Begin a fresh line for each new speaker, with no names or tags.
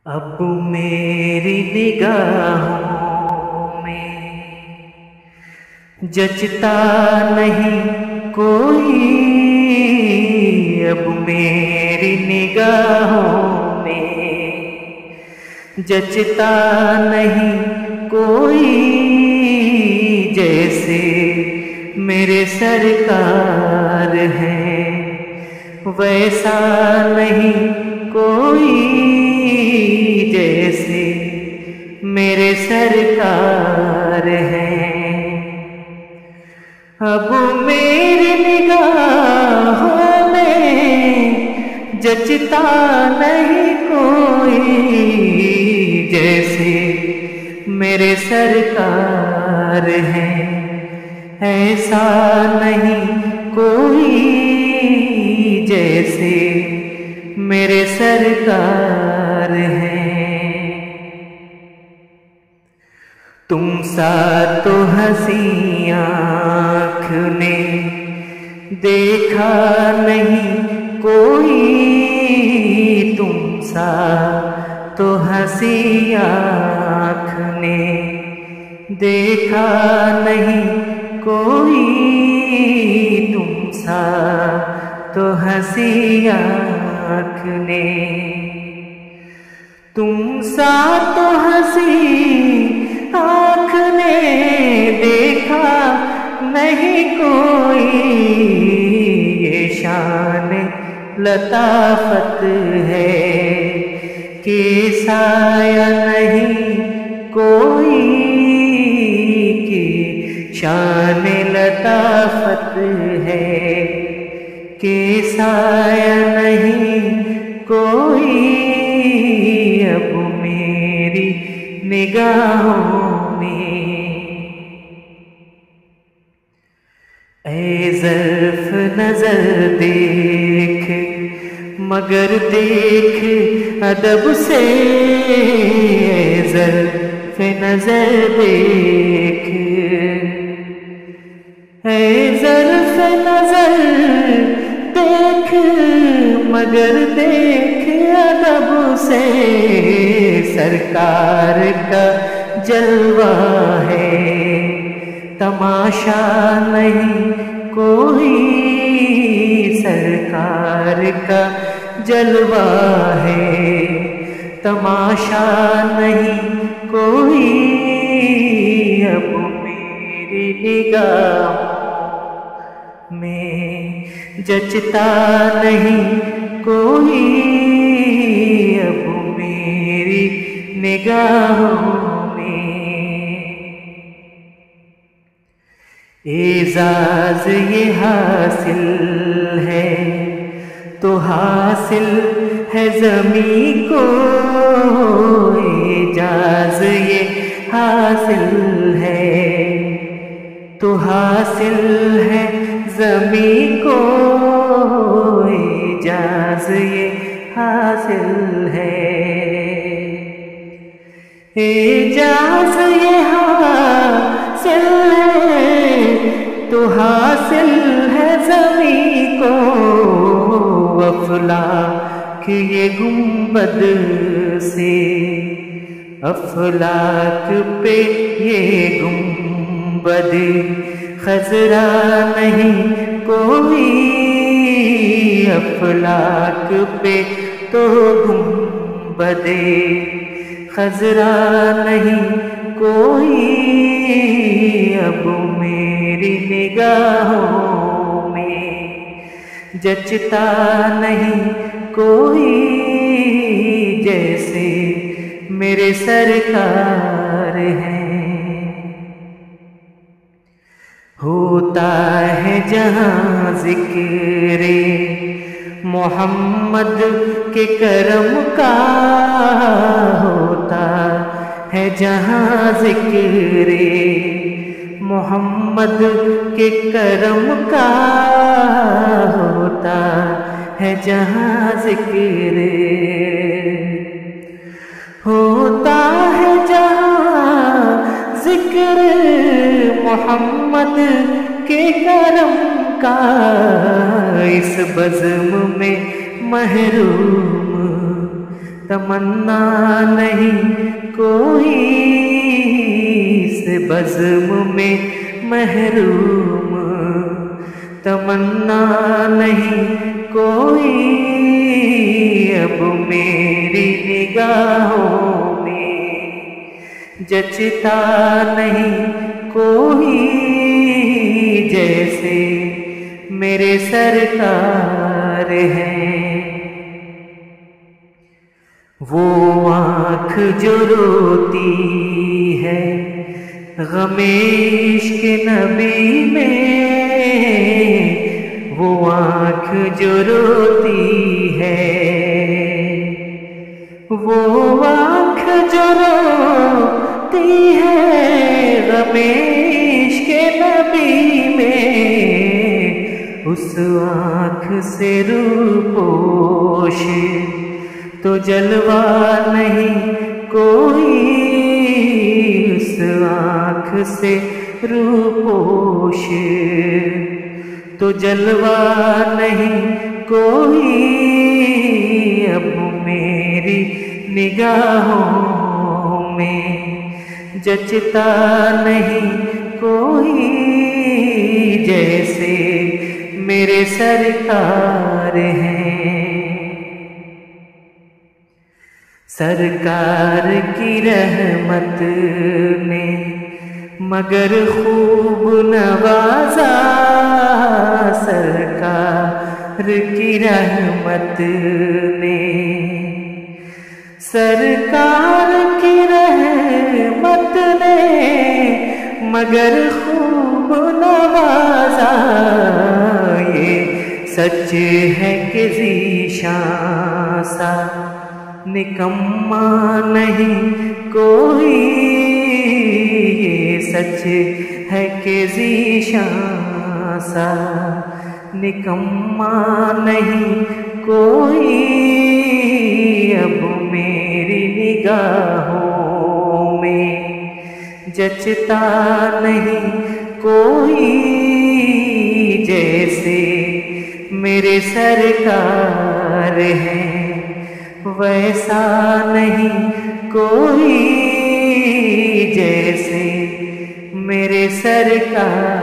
अब मेरी निगाहों में जचता नहीं कोई, अब मेरी निगाहों में जचता नहीं कोई, जैसे मेरे सरकार हैं वैसा नहीं कोई, जैसे मेरे सरकार हैं। अब मेरी निगाहों में जचता नहीं कोई, जैसे मेरे सरकार हैं ऐसा नहीं कोई, जैसे मेरे सरकार हैं। तुम सा तो हंसी आँख ने देखा नहीं कोई, तुम सा तो हंसी आँख ने देखा नहीं कोई, तुम सा तो हंसी आँख ने, तुम सा तो हंसी आँख ने देखा नहीं कोई, ये शान लताफत है कि साया नहीं कोई, कि शान लताफत है कि साया नहीं कोई, अब मेरी निगाहों में। ऐ ज़र्फ़ नज़र देख मगर देख अदब से, ऐ ज़र्फ़ नज़र देख, ऐ ज़र्फ़ नज़र देख मगर देख अदब से, सरकार का जलवा है तमाशा नहीं कोई, सरकार का जलवा है तमाशा नहीं कोई, अब मेरी निगाहों में जचता नहीं कोई, अब मेरी निगाहों में। एजाज़ ये हासिल है तो हासिल है ज़मीं को, एजाज़ ये हासिल है तो हासिल है ज़मीं को, एजाज़ ये हासिल है, एजाज़ ये हासिल है तो हासिल है ज़मीं को, अफ़लाक ये गुंबद से, अफ़लाक पे ये गुंबद खज़रा नहीं कोई, अफ़लाक पे तो गुंबदे खज़रा नहीं कोई, अब मेरी निगाहों में जचता नहीं कोई, जैसे मेरे सरकार हैं। होता है जहाँ ज़िक्रे मोहम्मद के करम का, होता है जहाँ ज़िक्रे मोहम्मद के करम का, होता है जहाँ ज़िक्र, होता है जहाँ ज़िक्र मोहम्मद के करम का, इस बज़्म में महरूम तमन्ना नहीं कोई इस बज़्म में महरूम, तमन्ना नहीं कोई अब मेरी निगाहों में, जचता नहीं कोई जैसे मेरे सरकार हैं। वो आँख जो रोती है ग़मे इश्क़ नबी में, वो आँख जो रोती है, वो आँख जो रोती है ग़मे इश्क़ नबी में, उस आँख से रूपोश तो जलवा नहीं कोई, उस आँख से रूपोश तो जलवा नहीं कोई अब मेरी निगाहों में, जचता नहीं कोई जैसे मेरे सरकार हैं। सरकार की रहमत ने मगर खूब नवाजा, सरकार की रहमत ने, सरकार की रहमत ने मगर खूब नवाजा। ये सच है कि ज़ीशान सा निकम्मा नहीं कोई, ये सच है कि ज़ीशान सा निकम्मा नहीं कोई अब मेरी निगाहों में, जचता नहीं कोई जैसे मेरे सरकार हैं, वैसा नहीं कोई जैसे मेरे सरकार